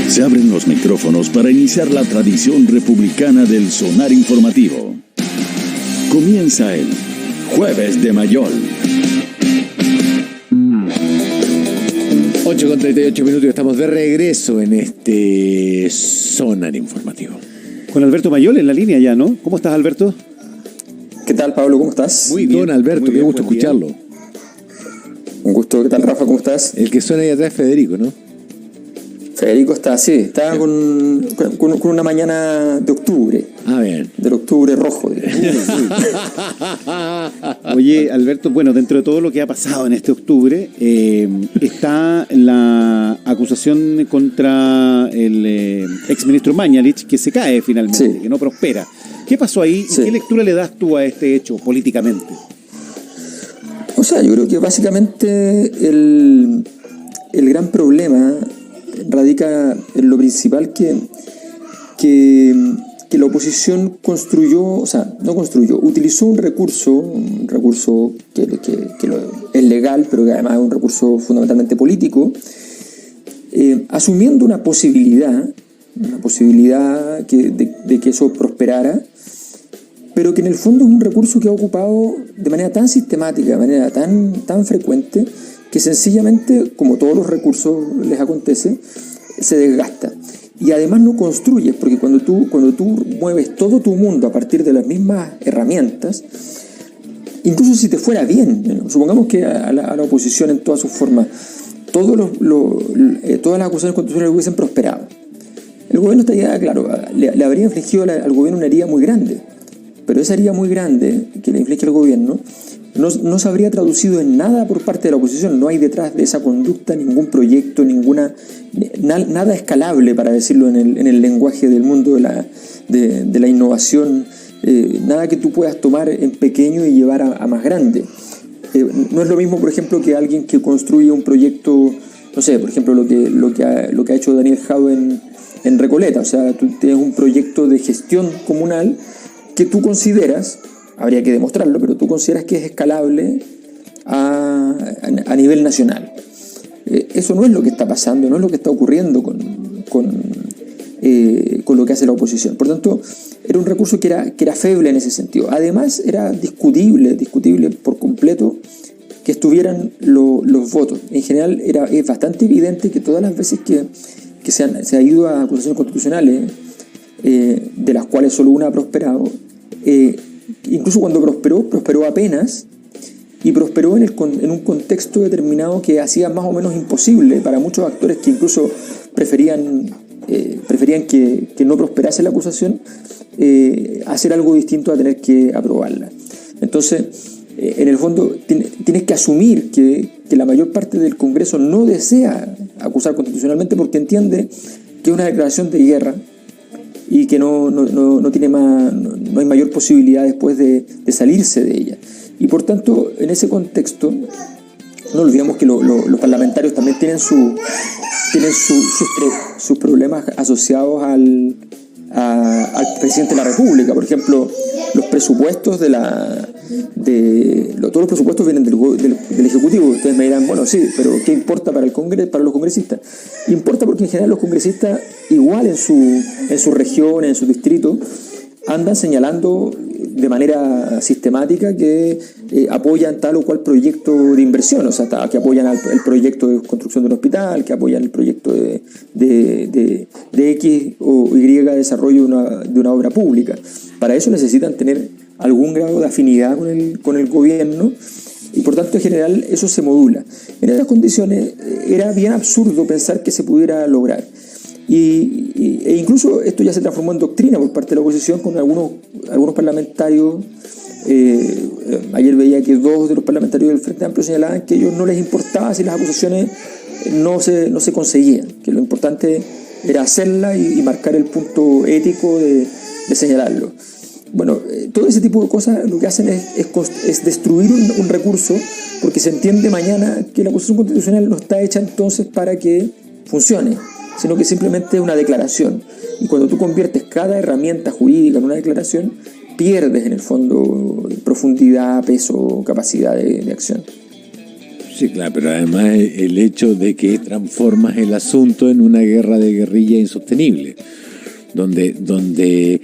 Se abren los micrófonos para iniciar la tradición republicana del sonar informativo. Comienza el Jueves de Mayol. 8:38 y estamos de regreso en este sonar informativo. Con Alberto Mayol en la línea ya, ¿no? ¿Cómo estás, Alberto? ¿Qué tal, Pablo? ¿Cómo estás? Muy bien, Alberto, qué gusto escucharlo. Un gusto. ¿Qué tal, Rafa? ¿Cómo estás? El que suena ahí atrás es Federico, ¿no? Federico está con una mañana de octubre. Ah, bien. Del octubre rojo. Oye, Alberto, bueno, dentro de todo lo que ha pasado en este octubre, está la acusación contra el exministro Mañalich, que se cae finalmente, sí, que no prospera. ¿Qué pasó ahí? Sí. ¿Qué lectura le das tú a este hecho políticamente? O sea, yo creo que básicamente el gran problema radica en lo principal que la oposición utilizó un recurso que es legal, pero que además es un recurso fundamentalmente político, asumiendo una posibilidad de que eso prosperara, pero que en el fondo es un recurso que ha ocupado de manera tan sistemática, de manera tan frecuente, que sencillamente, como todos los recursos les acontece, se desgasta. Y además no construyes, porque cuando tú mueves todo tu mundo a partir de las mismas herramientas, incluso si te fuera bien, supongamos que a la oposición en todas sus formas, todas las acusaciones constitucionales hubiesen prosperado, el gobierno estaría, claro, le habría infligido al gobierno una herida muy grande, pero esa herida muy grande que le inflige al gobierno no se habría traducido en nada por parte de la oposición. No hay detrás de esa conducta ningún proyecto, nada escalable, para decirlo en el lenguaje del mundo de la innovación, nada que tú puedas tomar en pequeño y llevar a más grande. No es lo mismo, por ejemplo, que alguien que construye un proyecto, no sé, por ejemplo, lo que ha hecho Daniel Jadwe en Recoleta. O sea, tú tienes un proyecto de gestión comunal que tú consideras, habría que demostrarlo, pero tú consideras que es escalable a nivel nacional. Eso no es lo que está pasando, no es lo que está ocurriendo con lo que hace la oposición. Por tanto, era un recurso que era feble en ese sentido. Además, era discutible por completo que estuvieran los votos. En general, es bastante evidente que todas las veces que se ha ido a acusaciones constitucionales, de las cuales solo una ha prosperado, incluso cuando prosperó apenas, y prosperó en un contexto determinado que hacía más o menos imposible para muchos actores que incluso preferían que no prosperase la acusación, hacer algo distinto a tener que aprobarla. Entonces, en el fondo, tienes que asumir que la mayor parte del Congreso no desea acusar constitucionalmente, porque entiende que es una declaración de guerra y que no hay mayor posibilidad después de salirse de ella. Y por tanto, en ese contexto, no olvidemos que los parlamentarios también tienen sus problemas asociados al presidente de la República. Por ejemplo, los presupuestos todos los presupuestos vienen del Ejecutivo. Ustedes me dirán, bueno, sí, pero ¿qué importa para los congresistas? Importa porque en general los congresistas, igual en su región, en su distrito, andan señalando de manera sistemática que apoyan tal o cual proyecto de inversión, o sea, que apoyan el proyecto de construcción de un hospital, que apoyan el proyecto de X o Y desarrollo de una obra pública. Para eso necesitan tener algún grado de afinidad con el gobierno, y por tanto en general eso se modula. En estas condiciones era bien absurdo pensar que se pudiera lograr. E incluso esto ya se transformó en doctrina por parte de la oposición, con algunos parlamentarios. Ayer veía que 2 de los parlamentarios del Frente Amplio señalaban que a ellos no les importaba si las acusaciones no se conseguían, que lo importante era hacerla y marcar el punto ético de señalarlo. Bueno, todo ese tipo de cosas lo que hacen es destruir un recurso, porque se entiende mañana que la acusación constitucional no está hecha entonces para que funcione, sino que simplemente es una declaración. Y cuando tú conviertes cada herramienta jurídica en una declaración, pierdes en el fondo profundidad, peso, capacidad de acción. Sí, claro, pero además el hecho de que transformas el asunto en una guerra de guerrilla insostenible, donde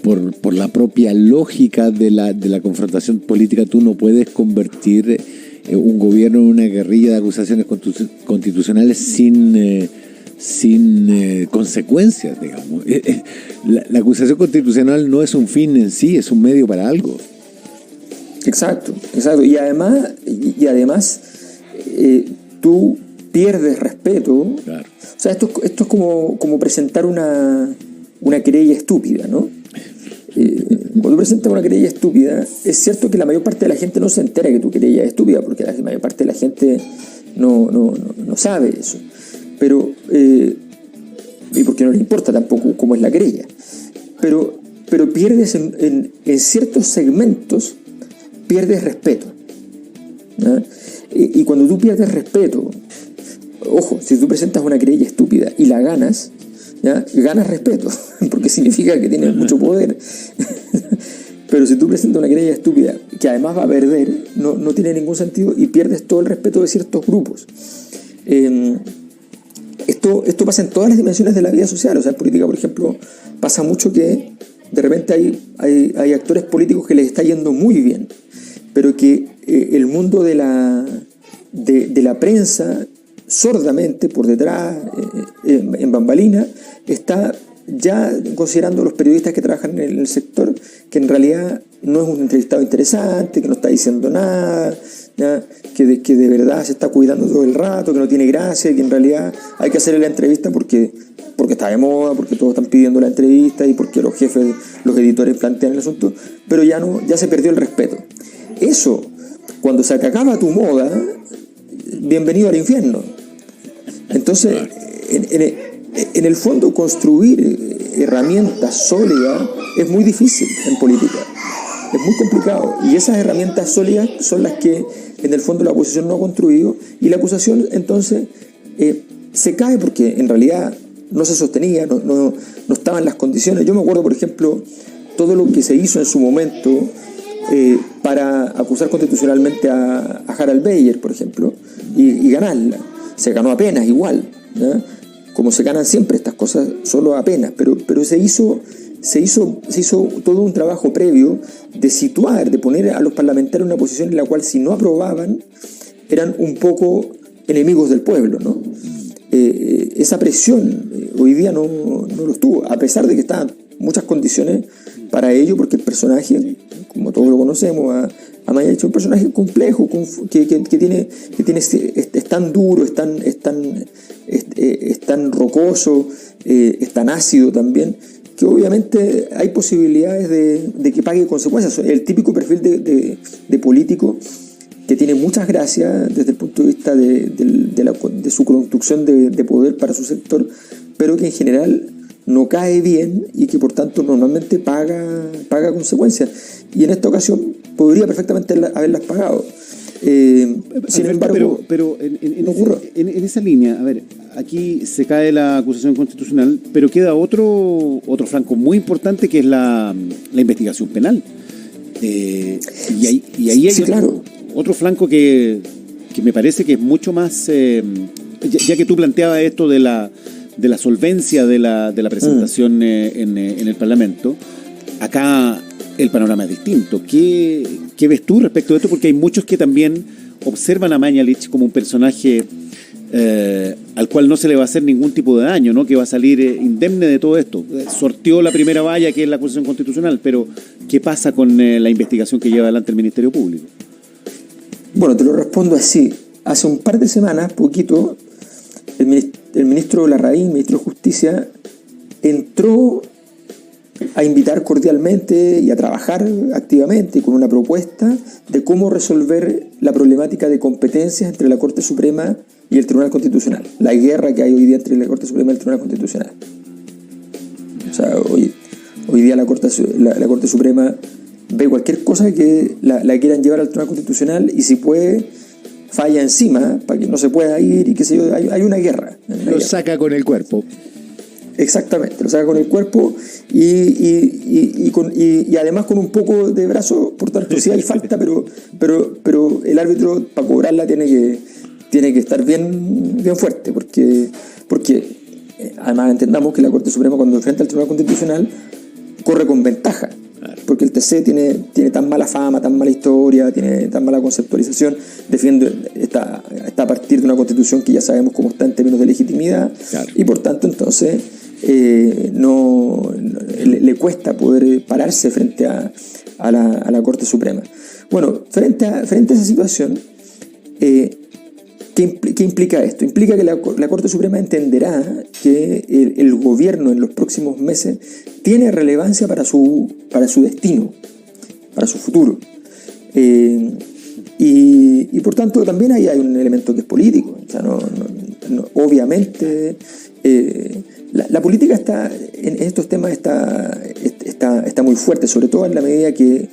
por la propia lógica de la confrontación política tú no puedes convertir un gobierno en una guerrilla de acusaciones constitucionales sin consecuencias, digamos. La acusación constitucional no es un fin en sí, es un medio para algo. Exacto. Y además tú pierdes respeto. Claro. O sea, esto es como presentar una querella estúpida, ¿no? Cuando presentas una querella estúpida, es cierto que la mayor parte de la gente no se entera que tu querella es estúpida, porque la mayor parte de la gente no sabe eso. Pero, y porque no le importa tampoco cómo es la querella. Pero pierdes en ciertos segmentos, pierdes respeto, ¿no? Y cuando tú pierdes respeto, ojo, si tú presentas una querella estúpida y la ganas, ¿ya? Ganas respeto, porque significa que tienes mucho poder. Pero si tú presentas una querella estúpida que además va a perder, no tiene ningún sentido y pierdes todo el respeto de ciertos grupos. Esto pasa en todas las dimensiones de la vida social. O sea, en política, por ejemplo, pasa mucho que de repente hay actores políticos que les está yendo muy bien, pero que el mundo de la prensa sordamente por detrás, en bambalina, está ya considerando a los periodistas que trabajan en el sector que en realidad no es un entrevistado interesante, que no está diciendo nada, ¿ya? Que de verdad se está cuidando todo el rato, que no tiene gracia, que en realidad hay que hacerle la entrevista porque está de moda, porque todos están pidiendo la entrevista y porque los jefes, los editores plantean el asunto, pero ya se perdió el respeto. Eso, cuando se acaba tu moda, bienvenido al infierno. Entonces, en el fondo, construir herramientas sólidas es muy difícil en política. Es muy complicado. Y esas herramientas sólidas son las que, en el fondo, la oposición no ha construido. Y la acusación, entonces, se cae porque, en realidad, no se sostenía, no estaban las condiciones. Yo me acuerdo, por ejemplo, todo lo que se hizo en su momento para acusar constitucionalmente a Harald Beyer, por ejemplo, y ganarla. Se ganó apenas igual, ¿no? Como se ganan siempre estas cosas, solo apenas, pero se hizo todo un trabajo previo de situar, de poner a los parlamentarios en una posición en la cual si no aprobaban eran un poco enemigos del pueblo, ¿no? Esa presión hoy día no lo estuvo, a pesar de que estaban muchas condiciones para ello, porque el personaje, como todos lo conocemos, a Mañalich es un personaje complejo, que es tan duro, es tan rocoso, es tan ácido también, que obviamente hay posibilidades de que pague consecuencias. El típico perfil de político que tiene muchas gracias desde el punto de vista de su construcción de poder para su sector, pero que en general no cae bien y que por tanto normalmente paga consecuencias. Y en esta ocasión podría perfectamente haberlas pagado. Sin embargo, pero en esa línea, a ver, aquí se cae la acusación constitucional, pero queda otro flanco muy importante, que es la investigación penal. Y ahí hay sí, claro. otro flanco que me parece que es mucho más, ya que tú planteabas esto de la solvencia de la presentación en el Parlamento, acá el panorama es distinto. ¿Qué ves tú respecto de esto? Porque hay muchos que también observan a Mañalich como un personaje al cual no se le va a hacer ningún tipo de daño, ¿no? Que va a salir indemne de todo esto. Sorteó la primera valla, que es la acusación constitucional, pero ¿qué pasa con la investigación que lleva adelante el Ministerio Público? Bueno, te lo respondo así. Hace un par de semanas, poquito, el ministro Larraín, ministro de Justicia, entró a invitar cordialmente y a trabajar activamente con una propuesta de cómo resolver la problemática de competencias entre la Corte Suprema y el Tribunal Constitucional, la guerra que hay hoy día entre la Corte Suprema y el Tribunal Constitucional. O sea, hoy día la Corte Suprema ve cualquier cosa que la quieran llevar al Tribunal Constitucional y si puede falla encima para que no se pueda ir y qué sé yo, hay una guerra. Lo saca con el cuerpo. Exactamente, lo saca con el cuerpo y además con un poco de brazo, por tanto sí hay falta, pero el árbitro para cobrarla tiene que estar bien fuerte, porque además entendamos que la Corte Suprema cuando enfrenta al Tribunal Constitucional corre con ventaja, porque el TC tiene tan mala fama, tan mala historia, tiene tan mala conceptualización, está a partir de una Constitución que ya sabemos cómo está en términos de legitimidad, y por tanto entonces le cuesta poder pararse frente a la Corte Suprema. Bueno, frente a esa situación, ¿qué implica esto? Implica que la Corte Suprema entenderá que el gobierno en los próximos meses tiene relevancia para su destino, para su futuro. Y por tanto también ahí hay un elemento que es político. O sea, obviamente la política está en estos temas está muy fuerte, sobre todo en la medida que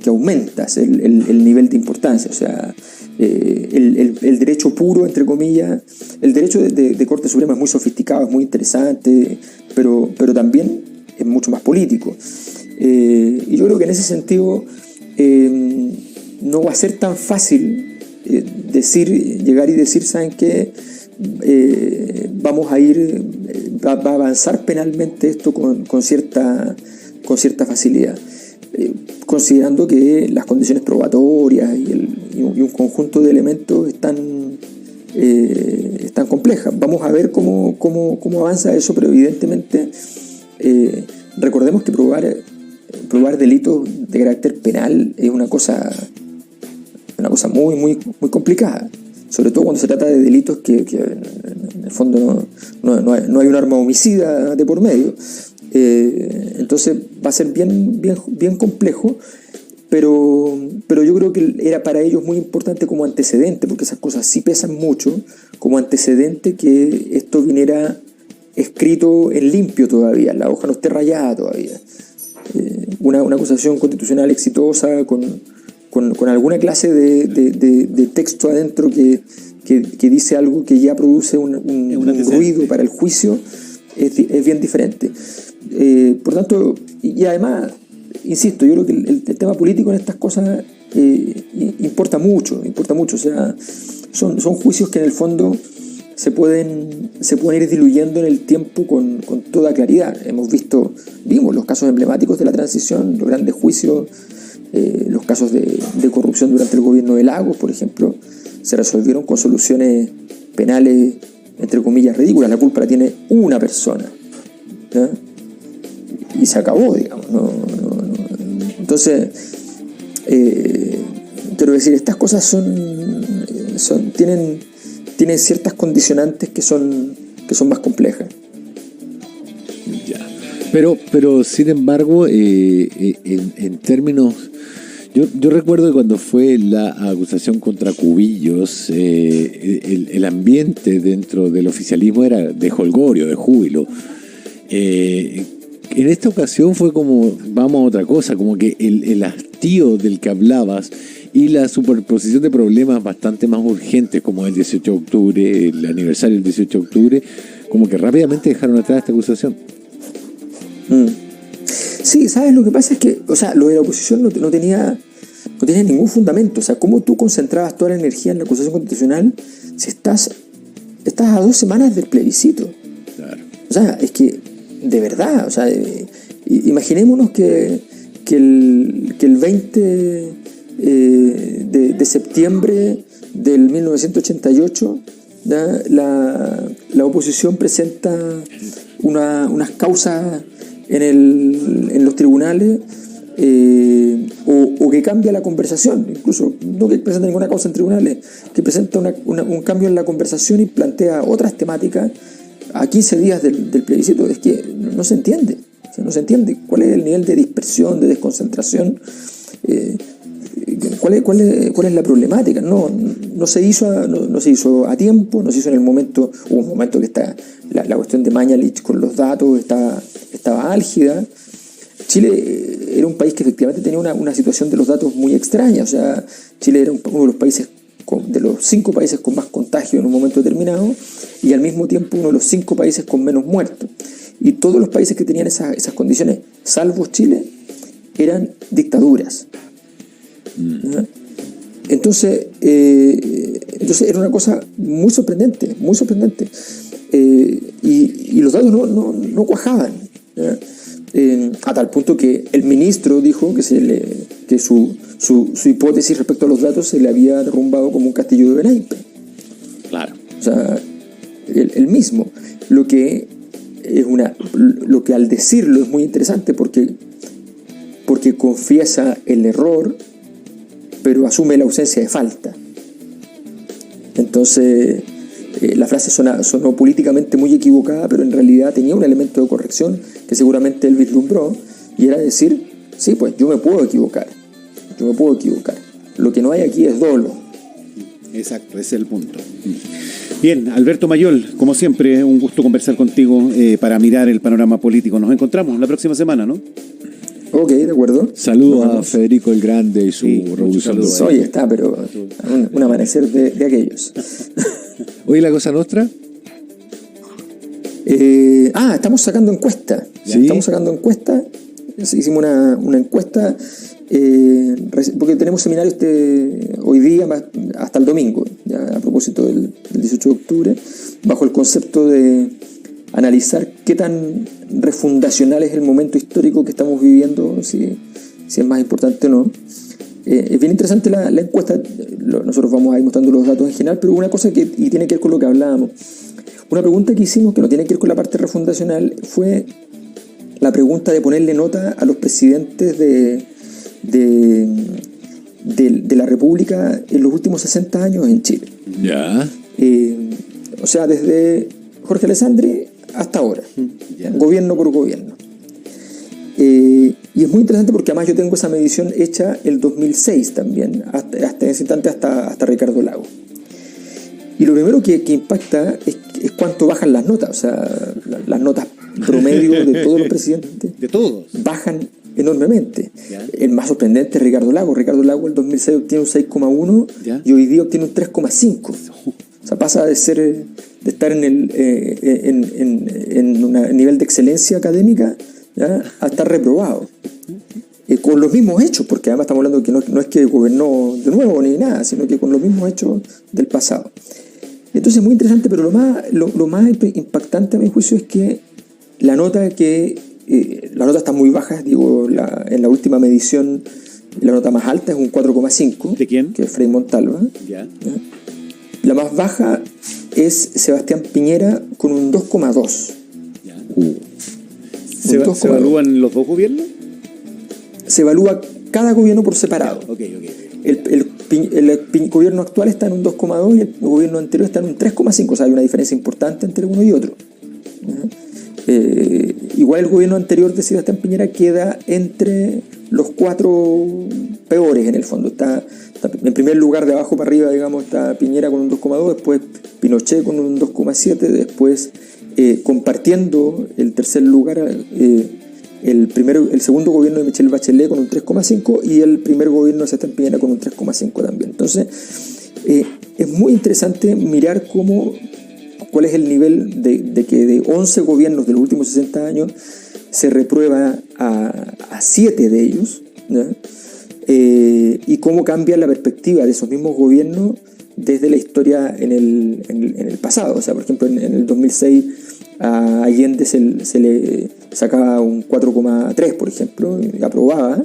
aumentas el nivel de importancia. O sea, el derecho puro, entre comillas, el derecho de Corte Suprema es muy sofisticado, es muy interesante, pero también es mucho más político. Y yo creo que en ese sentido no va a ser tan fácil llegar y decir, ¿saben qué? Vamos a ir, va a avanzar penalmente esto con cierta facilidad, considerando que las condiciones probatorias y un conjunto de elementos están complejas. Vamos a ver cómo avanza eso, pero evidentemente recordemos que probar delitos de carácter penal es una cosa muy, muy, muy complicada, sobre todo cuando se trata de delitos que en el fondo no hay un arma homicida de por medio. Entonces va a ser bien complejo, pero yo creo que era para ellos muy importante como antecedente, porque esas cosas sí pesan mucho, como antecedente que esto viniera escrito en limpio todavía, la hoja no esté rayada todavía. Una acusación constitucional exitosa con alguna clase de texto adentro que dice algo que ya produce un ruido para el juicio, es bien diferente. Por tanto, y además, insisto, yo creo que el tema político en estas cosas importa mucho. O sea, son juicios que en el fondo se pueden ir diluyendo en el tiempo con toda claridad. Vimos los casos emblemáticos de la transición, los grandes juicios, los casos de corrupción durante el gobierno de Lagos, por ejemplo, se resolvieron con soluciones penales, entre comillas, ridículas. La culpa la tiene una persona, ¿ya? Y se acabó, digamos. Entonces, quiero decir, estas cosas tienen ciertas condicionantes que son más complejas. Ya. Pero sin embargo, en términos, yo recuerdo que cuando fue la acusación contra Cubillos, el ambiente dentro del oficialismo era de jolgorio, de júbilo. En esta ocasión fue como, vamos a otra cosa, como que el hastío del que hablabas y la superposición de problemas bastante más urgentes, como el 18 de octubre, el aniversario del 18 de octubre, como que rápidamente dejaron atrás esta acusación. Sí, ¿sabes? Lo que pasa es que, o sea, lo de la oposición no tenía ningún fundamento. O sea, ¿cómo tú concentrabas toda la energía en la acusación constitucional si estás a 2 semanas del plebiscito? Claro. O sea, es que, de verdad, o sea, imaginémonos que el 20 de septiembre del 1988 la oposición presenta unas causas en los tribunales, o que cambia la conversación, incluso no que presenta ninguna causa en tribunales, que presenta un cambio en la conversación y plantea otras temáticas a 15 días del plebiscito. Es que no se entiende. O sea, no se entiende cuál es el nivel de dispersión, de desconcentración, cuál es la problemática. No se hizo a tiempo, no se hizo en el momento. Hubo un momento que la cuestión de Mañalich con los datos estaba álgida. Chile era un país que efectivamente tenía una situación de los datos muy extraña. O sea, Chile era uno de los países, de los 5 países con más contagio en un momento determinado, y al mismo tiempo uno de los 5 países con menos muertos. Y todos los países que tenían esas condiciones, salvo Chile, eran dictaduras. ¿Ya? Entonces era una cosa muy sorprendente, muy sorprendente. Y los datos no cuajaban. ¿Ya? A tal punto que el ministro dijo que su hipótesis respecto a los datos se le había derrumbado como un castillo de naipes. Claro. O sea, el mismo. Lo que al decirlo es muy interesante porque confiesa el error, pero asume la ausencia de falta. Entonces, la frase sonó políticamente muy equivocada, pero en realidad tenía un elemento de corrección que seguramente él vislumbró, y era decir, sí, pues yo me puedo equivocar. Lo que no hay aquí es dolo. Exacto, ese es el punto. Bien, Alberto Mayol, como siempre, un gusto conversar contigo para mirar el panorama político. Nos encontramos la próxima semana, ¿no? Ok, de acuerdo. Saludos a Federico el Grande y su revolución. Hoy está, pero un amanecer de aquellos. Oye, la cosa nuestra. Estamos sacando encuesta. ¿Sí? Estamos sacando encuesta. Hicimos una encuesta porque tenemos seminarios hoy día hasta el domingo, ya a propósito del 18 de octubre, bajo el concepto de analizar qué tan refundacional es el momento histórico que estamos viviendo, si es más importante o no. Es bien interesante la encuesta. Nosotros vamos a ir mostrando los datos en general, pero una cosa y tiene que ver con lo que hablábamos. Una pregunta que hicimos que no tiene que ver con la parte refundacional fue la pregunta de ponerle nota a los presidentes de la República en los últimos 60 años en Chile. Ya. O sea, desde Jorge Alessandri hasta ahora, gobierno por gobierno. Y es muy interesante porque además yo tengo esa medición hecha el 2006 también, hasta ese instante, hasta Ricardo Lagos. Y lo primero que impacta es cuánto bajan las notas, o sea, las notas promedio de todos los presidentes. De todos. Bajan enormemente. ¿Ya? El más sorprendente es Ricardo Lagos. Ricardo Lagos en el 2006 obtiene un 6,1 y hoy día obtiene un 3,5. O sea, pasa de estar en un nivel de excelencia académica, ¿ya?, a estar reprobado. Con los mismos hechos, porque además estamos hablando que no es que gobernó de nuevo ni nada, sino que con los mismos hechos del pasado. Entonces es muy interesante, pero lo más impactante a mi juicio es que las notas están muy bajas. Digo, en la última medición la nota más alta es un 4,5. ¿De quién? Que es Frei Montalva. Ya. La más baja es Sebastián Piñera con un 2,2. Ya. ¿Se evalúan los dos gobiernos? Se evalúa cada gobierno por separado. Ok. El gobierno actual está en un 2,2 y el gobierno anterior está en un 3,5. O sea, hay una diferencia importante entre uno y otro. Igual el gobierno anterior de Sebastián Piñera queda entre los 4 peores en el fondo. Está en primer lugar, de abajo para arriba, digamos, está Piñera con un 2,2, después Pinochet con un 2,7, después compartiendo el tercer lugar el segundo gobierno de Michelle Bachelet con un 3,5 y el primer gobierno de Sebastián Piñera con un 3,5 también. Entonces es muy interesante mirar cuál es el nivel de que de 11 gobiernos de los últimos 60 años se reprueba a 7 de ellos, ¿no? Y cómo cambia la perspectiva de esos mismos gobiernos desde la historia en el pasado. O sea, por ejemplo, en el 2006 a Allende se le sacaba un 4,3, por ejemplo, aprobaba,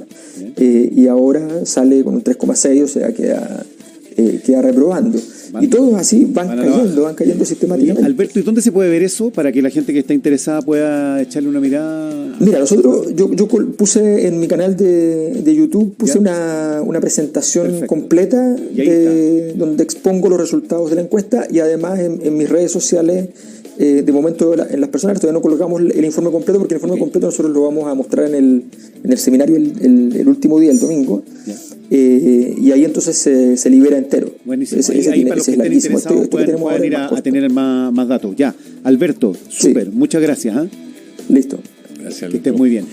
y ahora sale con un 3,6, o sea, queda reprobando. Y todos así van cayendo sistemáticamente. Alberto, ¿y dónde se puede ver eso para que la gente que está interesada pueda echarle una mirada? Mira, yo puse en mi canal de YouTube, puse una presentación completa donde expongo los resultados de la encuesta, y además en mis redes sociales. De momento en las personas todavía no colocamos el informe completo, porque el informe completo nosotros lo vamos a mostrar en el seminario el último día, el domingo. Y ahí entonces se libera entero. Buenísimo. Ahí para los que estén interesados pueden ir a tener más datos. Ya, Alberto, súper, muchas gracias. Listo. Gracias, que estés muy bien.